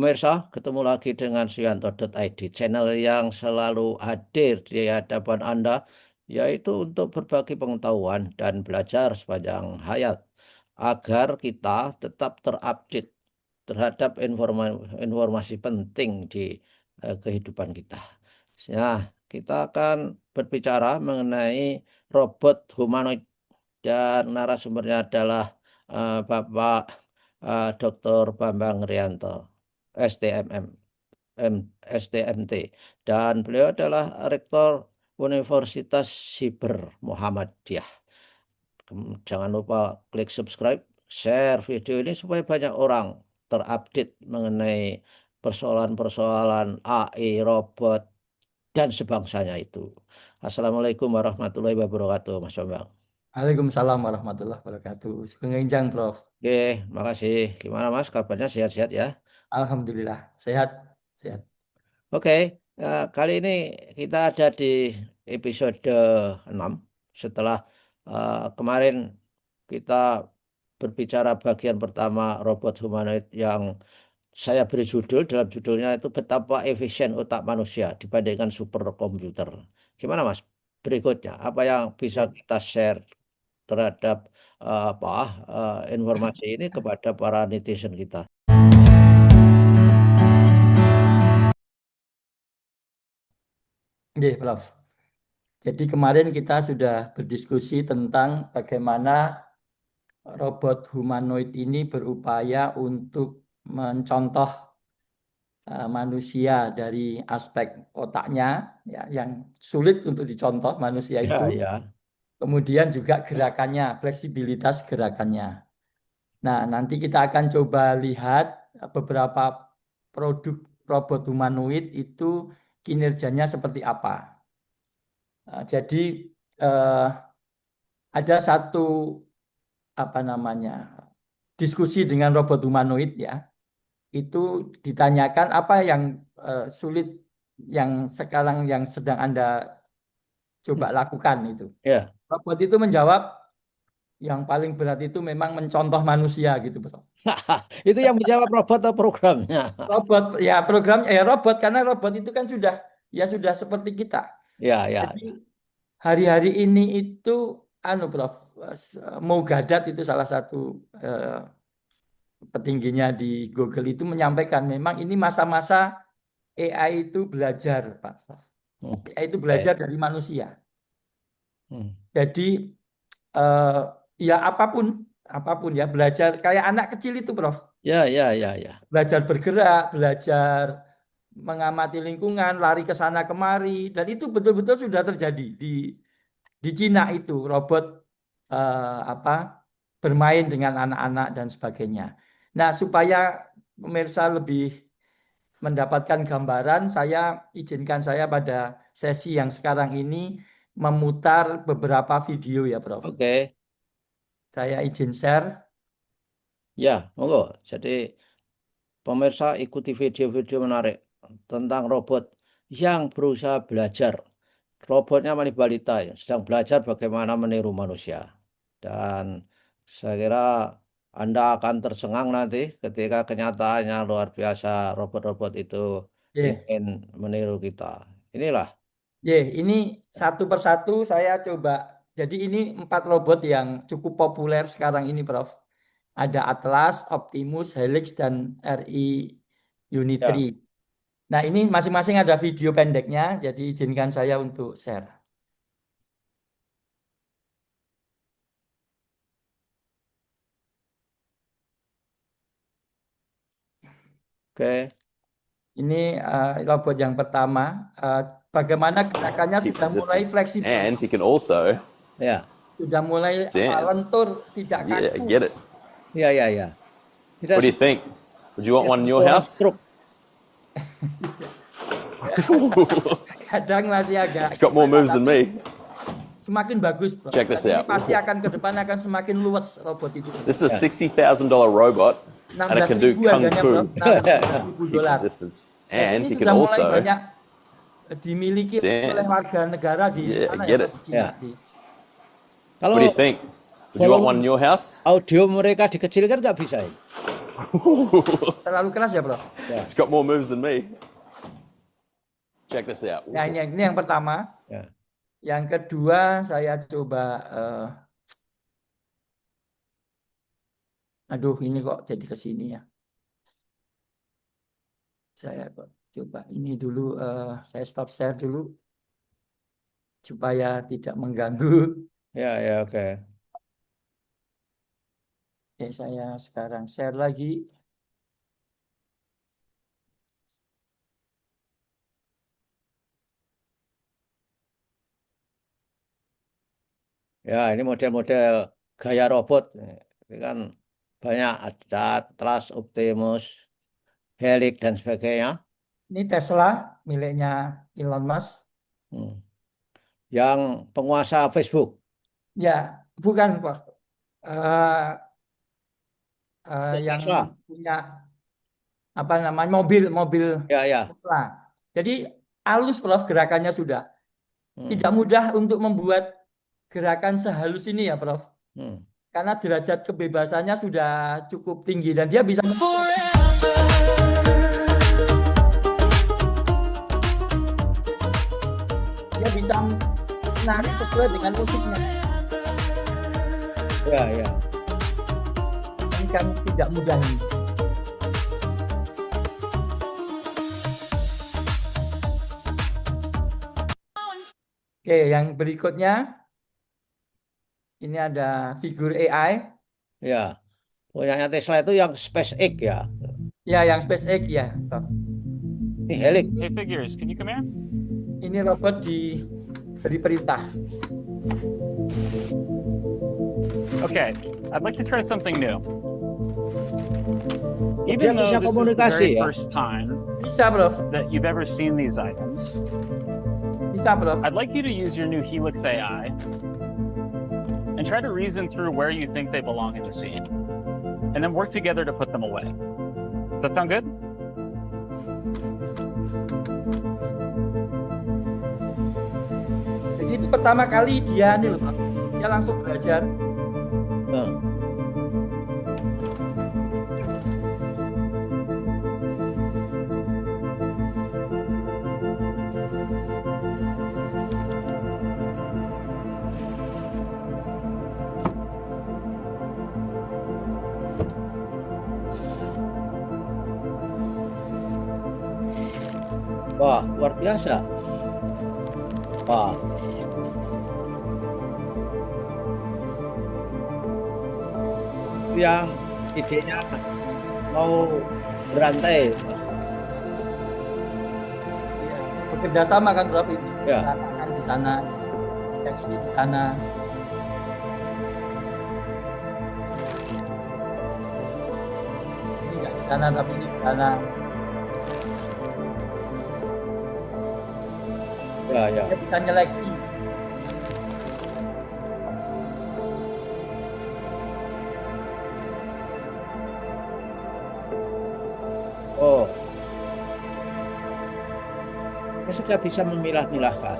Pemirsa, ketemu lagi dengan Suyanto.id, channel yang selalu hadir di hadapan Anda, yaitu untuk berbagi pengetahuan dan belajar sepanjang hayat, agar kita tetap terupdate terhadap informasi penting di kehidupan kita. Nah, kita akan berbicara mengenai robot humanoid dan narasumbernya adalah Bapak Dr. Bambang Rianto, STMM, STMT, dan beliau adalah Rektor Universitas Siber Muhammadiyah. Jangan lupa klik subscribe, share video ini supaya banyak orang terupdate mengenai persoalan-persoalan AI, robot, dan sebangsanya itu. Assalamualaikum warahmatullahi wabarakatuh, Mas Bambang. Waalaikumsalam warahmatullahi wabarakatuh. Sugeng Enjang, Prof. Oke, makasih. Gimana Mas, kabarnya sehat-sehat ya? Alhamdulillah, sehat, sehat. Oke, kali ini kita ada di episode 6. Setelah kemarin kita berbicara bagian pertama robot humanoid yang saya beri judul, dalam judulnya itu betapa efisien otak manusia dibandingkan superkomputer. Gimana Mas? Berikutnya, apa yang bisa Ya. kita share terhadap informasi ini kepada para netizen kita? Oke, Prof. Jadi kemarin kita sudah berdiskusi tentang bagaimana robot humanoid ini berupaya untuk mencontoh manusia dari aspek otaknya, ya, yang sulit untuk dicontoh manusia itu. Ya, ya. Kemudian juga gerakannya, fleksibilitas gerakannya. Nah, nanti kita akan coba lihat beberapa produk robot humanoid itu kinerjanya seperti apa. Jadi eh, ada satu diskusi dengan robot humanoid, ya. Itu ditanyakan apa yang sulit yang sekarang yang sedang Anda coba lakukan itu. Ya. Robot itu menjawab yang paling berat itu memang mencontoh manusia gitu, Bro. Itu yang menjawab robot atau programnya? Robot, ya program robot, karena robot itu kan sudah seperti kita. Ya, ya, Jadi ya. hari-hari ini itu Prof, Mo Gadat itu salah satu eh, petingginya di Google itu menyampaikan memang ini masa-masa AI itu belajar, Pak. AI itu belajar Baik. dari manusia. Hmm. Jadi eh, ya apapun apapun ya, belajar kayak anak kecil itu, Prof. Ya, ya, ya, ya. Belajar bergerak, belajar mengamati lingkungan, lari ke sana kemari, dan itu betul-betul sudah terjadi di Cina itu robot apa bermain dengan anak-anak dan sebagainya. Nah, supaya pemirsa lebih mendapatkan gambaran, saya izinkan saya pada sesi yang sekarang ini memutar beberapa video, ya, Prof. Oke. Saya izin share. Ya, monggo. Jadi pemirsa ikuti video-video menarik tentang robot yang berusaha belajar. Robotnya balita yang sedang belajar bagaimana meniru manusia. Dan saya kira Anda akan tercengang nanti ketika kenyataannya luar biasa robot-robot itu Yeah. ingin meniru kita. Inilah. Ini satu persatu saya coba. Jadi ini 4 robot yang cukup populer sekarang ini, Prof. Ada Atlas, Optimus, Helix, dan RI Unitri. Ya, Nah, ini masing-masing ada video pendeknya, jadi izinkan saya untuk share. oke. Ini robot yang pertama. Bagaimana gerakannya keep sudah the mulai distance. fleksibel, And he can also Ya, sudah mulai dance. lentur, tidak Yeah, kaku. get it. ya, ya, ya. Tidak What do you think? Would you want one in your seperti orang house? stroke. Kadang masih agak It's got more moves than me. semakin bagus, Bro. Check this Dan ini out. pasti akan ke depan akan semakin luas robot itu. This is a $60,000 robot, and it can do 16.000 kung harganya, fu. Bro. 16.000 Keep dolar. the distance. Dan And ini he can sudah mulai also banyak dimiliki oleh dance. warga negara di Yeah, sana, get ya, it. di Cina. Ya. Di- Kalau What do you think? Would you want one in your house? audio mereka dikecilkan nggak bisa ini? Terlalu keras ya, Bro? Ya, It's got more moves than me. Check this out. Nah, ini yang pertama. ya. Yang kedua, saya coba... aduh, ini kok jadi ke sini ya. Saya kok coba ini dulu. Saya stop share dulu. Supaya tidak mengganggu. Ya, ya, oke. Oke, saya sekarang share lagi. Ya, ini model-model gaya robot. Ini kan banyak ada Atlas, Optimus, Helix dan sebagainya. Ini Tesla miliknya Elon Musk. Hmm. Yang penguasa Facebook. Ya, bukan Pak. Eh, yang Tesla. punya apa namanya mobil Ya, ya. Tesla. Jadi halus Prof gerakannya sudah. Hmm. Tidak mudah untuk membuat gerakan sehalus ini ya Prof. Hmm. Karena derajat kebebasannya sudah cukup tinggi dan dia bisa menarik sesuai dengan musiknya. Ya, ya. Ini kan tidak mudah ini. Oke, yang berikutnya ini ada figur AI. Ya. Punyanya Tesla itu yang SpaceX ya. Ya, yang SpaceX ya. Prof. Ini Helix. Hey, Figures, can you come here? Ini robot diberi perintah. Okay, I'd like to try something new. Dia Even though bisa this is the komunikasi very ya. first time Bisa, Prof. that you've ever seen these items, Bisa, Prof. I'd like you to use your new Helix AI and try to reason through where you think they belong in the scene, and then work together to put them away. Does that sound good? Jadi itu pertama kali dia nih loh, Prof. Dia langsung belajar. Nah. Wah, luar biasa. Wah. Yang idenya mau berantai. Bekerja sama kan, Prof. Ini Ya. Katakan di sana, yang ini di sana. Ini nggak di sana, tapi ini di sana. Ya, ya. Dia bisa nyeleksi. Oh. Dia sudah bisa memilah-milahkan.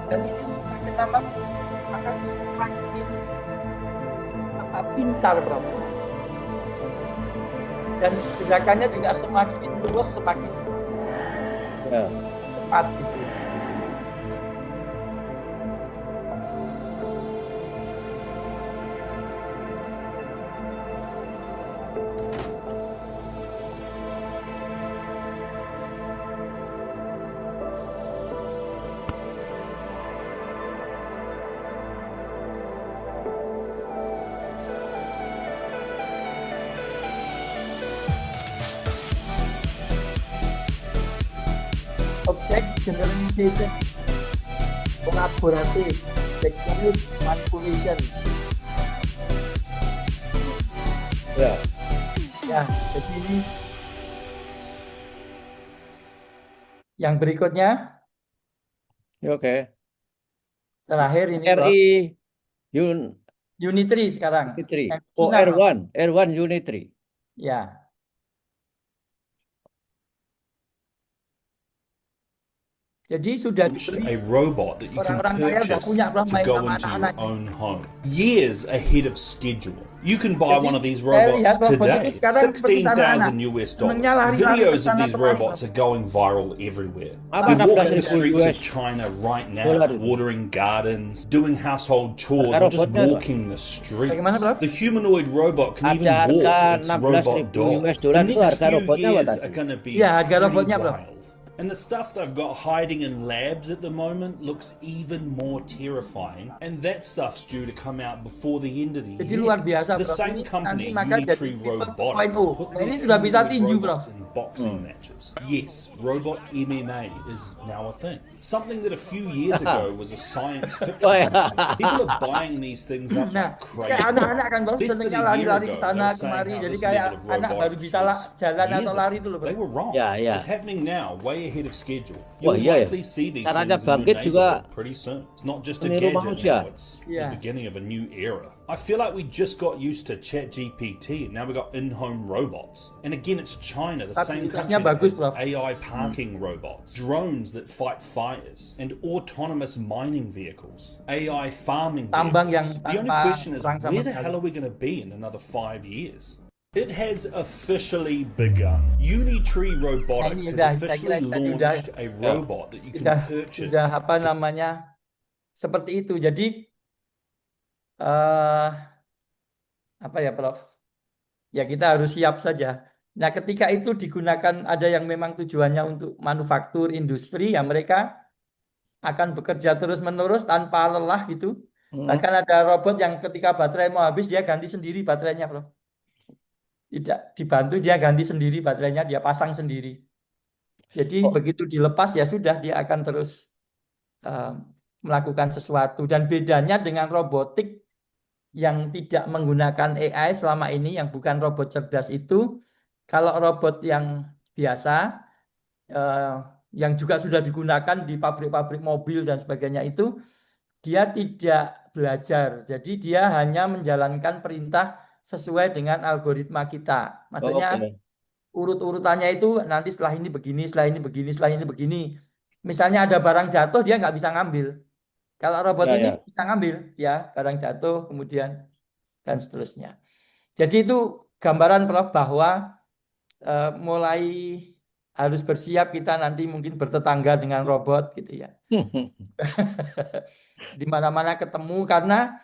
Dan ini semakin lama akan semakin pintar, Prof. Dan gerakannya juga semakin luas, semakin Ya. cepat gitu. Object generalization, kolaboratif, dexterous manipulation. Ya. Ya, jadi ini yang berikutnya, Ya, oke. terakhir ini, Prof. RI Unit Unitary sekarang. 3. Yang Oh, Cina, Prof. R1 Unit 3. Ya. Jadi sudah launched dibeli, a robot that you can orang-orang kaya udah purchase punya Prof, to main go sama into your anak-anaknya. own home. Years ahead of schedule. You can buy Jadi one of these saya lihat robots robot itu today, sekarang persis anak-anak. $16,000 US. Senengnya lari-lari ke Videos of sana these kemari, robots Prof. are going viral everywhere. Apa You walk 16.000 in the streets US of China right now, dolar itu? watering gardens, doing household chores, Harga or just robotnya apa? walking the streets. Bagaimana, Prof? The humanoid robot can even Ada harga walk its robot 16.000 dog. US The dolar itu next harga few robotnya apa years tadi? are going to be Iya, harga pretty robotnya, Prof. wild. And the stuff they've got hiding in labs at the moment looks even more terrifying. And that stuff's due to come out before the end of the Jadi year. luar biasa, The Prof. same Ini company, nanti maka jadi Unitree People Robotics, 2.0. put Nah, their ini sudah bisa humanoid tinju, Prof. robots in boxing matches. Yes, robot MMA is now a thing. Something that a few years ago was a science fiction. Oh, ya. People are buying these things up Nah, like kayak crazy. anak-anak kan Prof, Less than senengnya a year lari-lari ago, ke sana they were saying kemari. how Jadi this kayak level of anak baru robotics bisa was jalan years atau lari ago. itu loh, They Prof. were wrong. Ya, ya. It's happening now, way ahead of schedule. Wah, You'll iya ya. likely see these Caranya things in your bangkit juga neighborhood pretty soon. It's not just a meniru gadget manusia. now, it's Yeah. the beginning of a new era. I feel like we just got used to ChatGPT and now we've got in-home robots. And again, it's China, the same Stabilitasnya country bagus, that has Prof. AI parking robots, drones that fight fires, and autonomous mining vehicles, AI farming Tambang yang vehicles. The only tanpa question is, orang sama where the sekali. hell are we going to be in another 5 years? It has officially begun. Unitree Robotics Nah, ini has udah, saya officially kira tadi udah- launched a robot that you can Sudah, purchase. sudah apa namanya, seperti itu. Jadi, eh apa ya, Prof? Ya kita harus siap saja. Nah, ketika itu digunakan ada yang memang tujuannya untuk manufaktur industri, ya mereka akan bekerja terus-menerus tanpa lelah gitu. Bahkan ada robot yang ketika baterai mau habis, dia ganti sendiri baterainya, Prof. Tidak dibantu, dia ganti sendiri baterainya, dia pasang sendiri. Jadi begitu dilepas ya sudah, dia akan terus melakukan sesuatu. Dan bedanya dengan robotik yang tidak menggunakan AI selama ini, yang bukan robot cerdas itu, kalau robot yang biasa, yang juga sudah digunakan di pabrik-pabrik mobil dan sebagainya itu, dia tidak belajar. Jadi dia hanya menjalankan perintah sesuai dengan algoritma kita. Maksudnya Oke. urut-urutannya itu nanti setelah ini begini, setelah ini begini, setelah ini begini. Misalnya ada barang jatuh, dia nggak bisa ngambil. Kalau robot Ya, ini ya. bisa ngambil, ya barang jatuh, kemudian dan seterusnya. Jadi itu gambaran, Prof, bahwa mulai harus bersiap kita nanti mungkin bertetangga dengan robot gitu ya. Di mana-mana ketemu, karena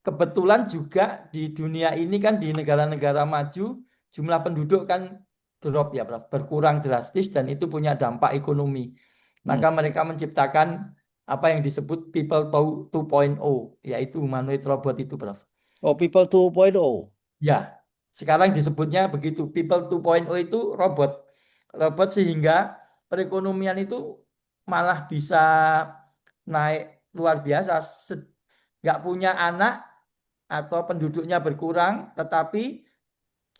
kebetulan juga di dunia ini kan, di negara-negara maju jumlah penduduk kan drop ya, Prof, berkurang drastis, dan itu punya dampak ekonomi. Maka mereka menciptakan apa yang disebut People 2.0, yaitu humanoid robot itu, Prof. Oh, People 2.0. Ya, sekarang disebutnya begitu. People 2.0 itu robot. Robot sehingga perekonomian itu malah bisa naik luar biasa. Nggak punya anak atau penduduknya berkurang, tetapi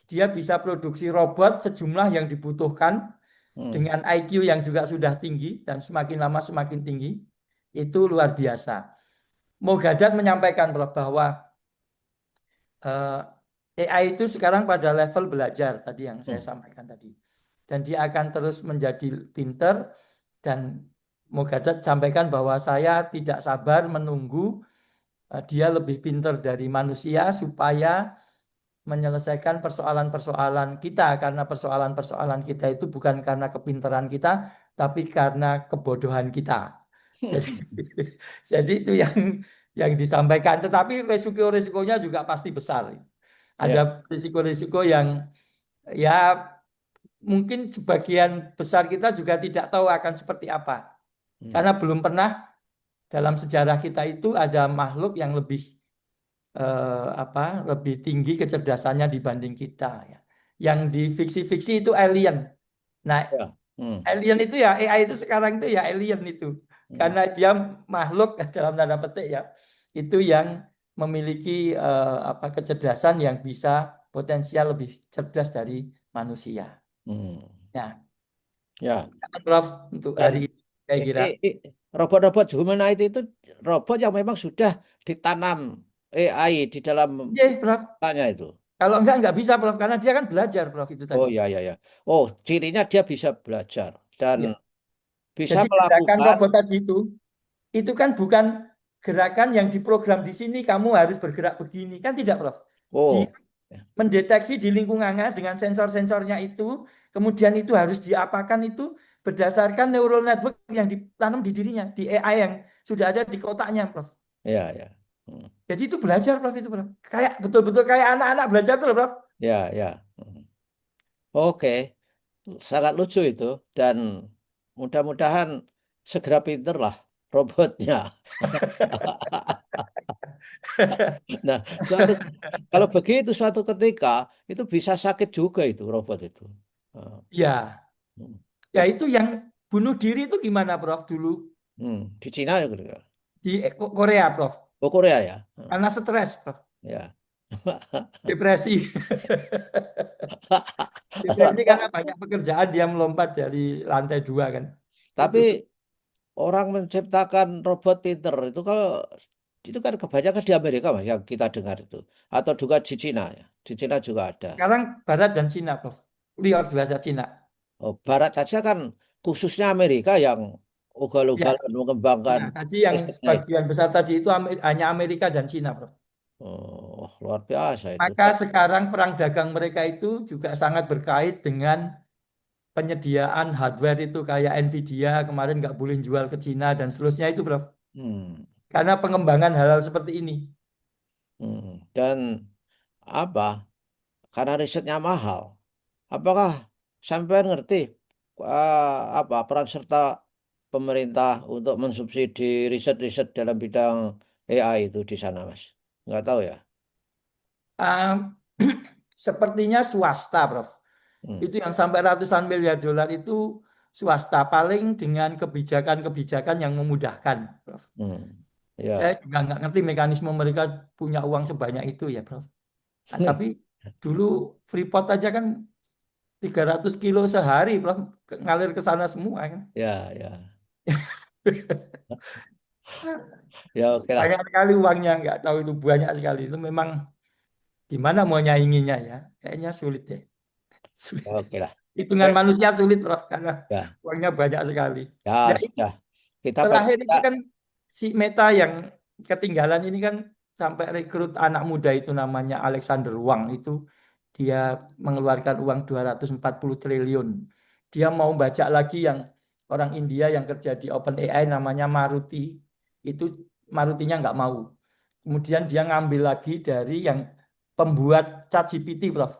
dia bisa produksi robot sejumlah yang dibutuhkan dengan IQ yang juga sudah tinggi dan semakin lama semakin tinggi. Itu luar biasa. Mogadat menyampaikan, Prof, bahwa AI itu sekarang pada level belajar tadi yang saya sampaikan tadi. Dan dia akan terus menjadi pinter, dan Mogadat sampaikan bahwa saya tidak sabar menunggu dia lebih pinter dari manusia supaya menyelesaikan persoalan-persoalan kita, karena persoalan-persoalan kita itu bukan karena kepinteran kita, tapi karena kebodohan kita. Jadi itu yang disampaikan. Tetapi resiko-resikonya juga pasti besar. Ada risiko-risiko yang ya mungkin sebagian besar kita juga tidak tahu akan seperti apa. Karena belum pernah dalam sejarah kita itu ada makhluk yang lebih lebih tinggi kecerdasannya dibanding kita ya. Yang di fiksi-fiksi itu alien. Nah, alien itu ya, AI itu sekarang itu ya alien itu. Karena dia makhluk dalam tanda petik ya, itu yang memiliki kecerdasan yang bisa potensial lebih cerdas dari manusia. Ya, Prof, untuk hari ini saya kira Robot-robot humanoid itu robot yang memang sudah ditanam AI di dalam Prof. tanya itu. Kalau nggak bisa, Prof, karena dia kan belajar, Prof, itu tadi. Oh ya. Oh, cirinya dia bisa belajar dan bisa Jadi gerakan melakukan. robot tadi itu kan bukan gerakan yang diprogram di sini kamu harus bergerak begini, kan tidak, Prof. Dia Oh, mendeteksi di lingkungannya dengan sensor-sensornya itu, kemudian itu harus diapakan itu berdasarkan neural network yang ditanam di dirinya, di AI yang sudah ada di kotaknya, Prof. ya, ya. Hmm. Jadi itu belajar, Prof, itu, Prof. Kayak betul-betul kayak anak-anak belajar tuh, Prof. Ya, ya. Hmm. Oke, sangat lucu itu dan mudah-mudahan segera pinter lah robotnya. Nah, kalau begitu suatu ketika itu bisa sakit juga itu robot itu. Ah, Ya, hmm. ya itu yang bunuh diri itu gimana, Prof, dulu Di Cina ya kira-kira. di Korea, Prof. Oh, Korea ya. Karena stres, Prof. Ya. Depresi. Depresi karena banyak pekerjaan dia melompat dari lantai 2 kan. Itu. Tapi orang menciptakan robot pinter itu kan kebanyakan di Amerika Mas yang kita dengar itu atau juga di Cina ya. Di Cina juga ada. Sekarang Barat dan Cina, Prof. Lihat bahasa Cina. Oh, Barat saja kan khususnya Amerika yang Ya, ugal-ugalan mengembangkan nah, tadi yang risetnya itu. sebagian besar tadi itu hanya Amerika dan Cina, Prof. Oh, luar biasa itu. Maka sekarang perang dagang mereka itu juga sangat berkait dengan penyediaan hardware itu kayak Nvidia kemarin nggak boleh jual ke Cina dan seterusnya itu, Prof. Hmm, Karena pengembangan hal-hal seperti ini. Dan apa? Karena risetnya mahal. Apakah sampai ngerti apa peran serta pemerintah untuk mensubsidi riset-riset dalam bidang AI itu di sana, Mas? Nggak tahu ya. Um, sepertinya swasta, Prof. Hmm, Itu yang sampai ratusan miliar dolar itu swasta paling dengan kebijakan-kebijakan yang memudahkan, Prof. hmm. Saya Ya. juga nggak ngerti mekanisme mereka punya uang sebanyak itu ya, Prof. Nah, tapi dulu Freeport aja kan 300 kilo sehari, Prof. Ngalir ke sana semua kan. Ya, ya. Ya, oke lah. Banyak sekali uangnya, nggak tahu itu banyak sekali. Itu memang gimana mau nyainginya ya? Kayaknya sulit ya. Sulit. Ya, oke lah. Hitungan Eh, manusia sulit, Prof, karena ya, uangnya banyak sekali. ya Ya, sudah. Kita paling terakhir itu tidak. kan si Meta yang ketinggalan ini kan sampai rekrut anak muda itu namanya Alexander Wang itu dia mengeluarkan uang 240 triliun. Dia mau baca lagi yang orang India yang kerja di OpenAI namanya Maruti. Itu Marutinya nggak mau. Kemudian dia ngambil lagi dari yang pembuat ChatGPT, Prof,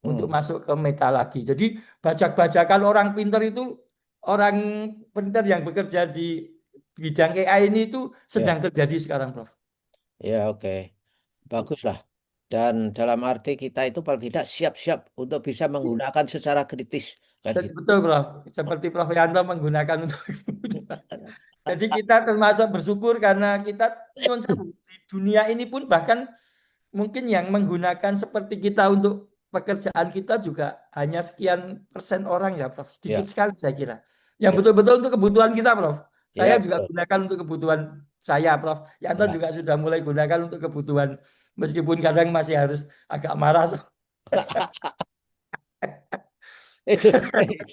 untuk Hmm, masuk ke Meta lagi. Jadi bajak-bajakan orang pinter itu, orang pinter yang bekerja di bidang AI ini itu ya, sedang terjadi sekarang, Prof. ya, oke. Baguslah. Dan dalam arti kita itu paling tidak siap-siap untuk bisa menggunakan secara kritis. Kan gitu. Betul, Prof. Seperti Prof Yanto menggunakan untuk jadi kita termasuk bersyukur karena kita nyuwun sewu, di dunia ini pun bahkan mungkin yang menggunakan seperti kita untuk pekerjaan kita juga hanya sekian persen orang ya, Prof. Sedikit Ya, sekali saya kira. Yang ya, betul-betul untuk kebutuhan kita, Prof. Saya ya, juga betul. gunakan untuk kebutuhan saya, Prof. Yanto Ya. juga sudah mulai gunakan untuk kebutuhan meskipun kadang masih harus agak marah. Itu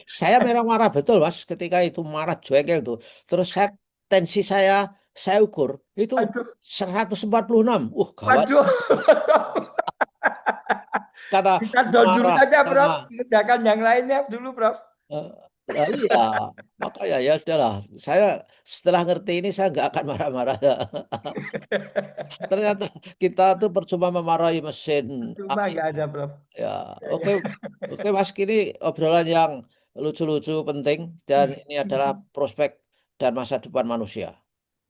saya memang marah betul Mas ketika itu marah jengkel tuh. Terus tensi saya ukur itu Aduh, 146. Gawat waduh. karena Kita down dulu marah aja, karena Prof. Kerjakan yang lainnya dulu, Prof. eh, iya makanya ya sudahlah saya setelah ngerti ini saya nggak akan marah-marah. Ternyata kita tuh percuma memarahi mesin Cuma nggak ada, Prof. ya. Ya, ya. Oke, oke Mas, kini obrolan yang lucu-lucu penting dan ini adalah prospek dan masa depan manusia.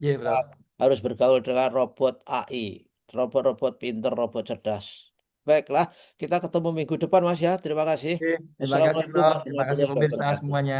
Iya, Kita Prof. harus bergaul dengan robot AI, robot-robot pinter, robot cerdas. Baiklah, kita ketemu minggu depan Mas ya. Terima kasih. Oke, terima kasih, Wassalamualaikum Prof. Terima kasih warahmatullahi pemirsa wabarakatuh. semuanya.